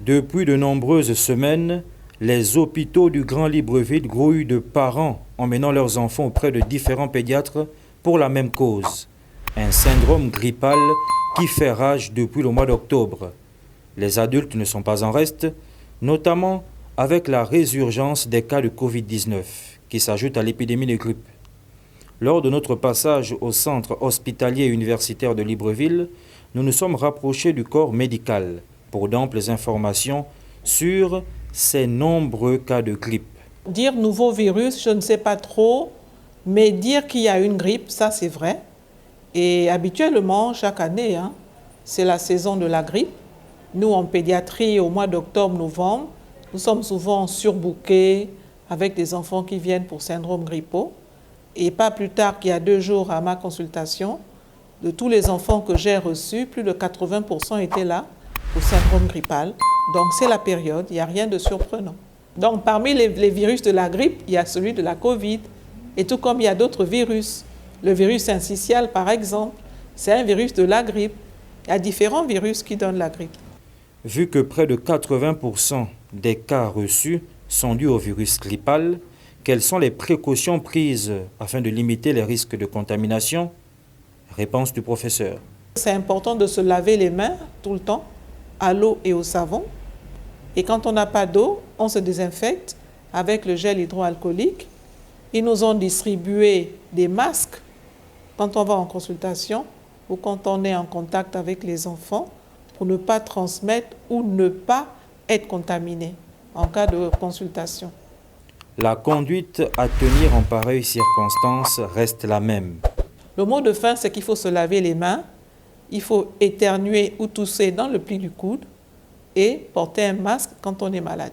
Depuis de nombreuses semaines, les hôpitaux du Grand Libreville grouillent de parents emmenant leurs enfants auprès de différents pédiatres pour la même cause, un syndrome grippal qui fait rage depuis le mois d'octobre. Les adultes ne sont pas en reste, notamment avec la résurgence des cas de Covid-19 qui s'ajoute à l'épidémie de grippe. Lors de notre passage au centre hospitalier et universitaire de Libreville, nous nous sommes rapprochés du corps médical pour d'amples informations sur ces nombreux cas de grippe. Dire nouveau virus, je ne sais pas trop, mais dire qu'il y a une grippe, ça c'est vrai. Et habituellement, chaque année, c'est la saison de la grippe. Nous, en pédiatrie, au mois d'octobre-novembre, nous sommes souvent surbookés avec des enfants qui viennent pour syndrome grippaux. Et pas plus tard qu'il y a 2 jours à ma consultation, de tous les enfants que j'ai reçus, plus de 80% étaient là pour syndrome grippal. Donc c'est la période, il n'y a rien de surprenant. Donc parmi les virus de la grippe, il y a celui de la Covid. Et tout comme il y a d'autres virus, le virus syncytial par exemple, c'est un virus de la grippe. Il y a différents virus qui donnent la grippe. Vu que près de 80% des cas reçus sont dus au virus grippal, quelles sont les précautions prises afin de limiter les risques de contamination? Réponse du professeur. C'est important de se laver les mains tout le temps, à l'eau et au savon. Et quand on n'a pas d'eau, on se désinfecte avec le gel hydroalcoolique. Ils nous ont distribué des masques quand on va en consultation ou quand on est en contact avec les enfants pour ne pas transmettre ou ne pas être contaminé en cas de consultation. La conduite à tenir en pareille circonstance reste la même. Le mot de fin, c'est qu'il faut se laver les mains, il faut éternuer ou tousser dans le pli du coude et porter un masque quand on est malade.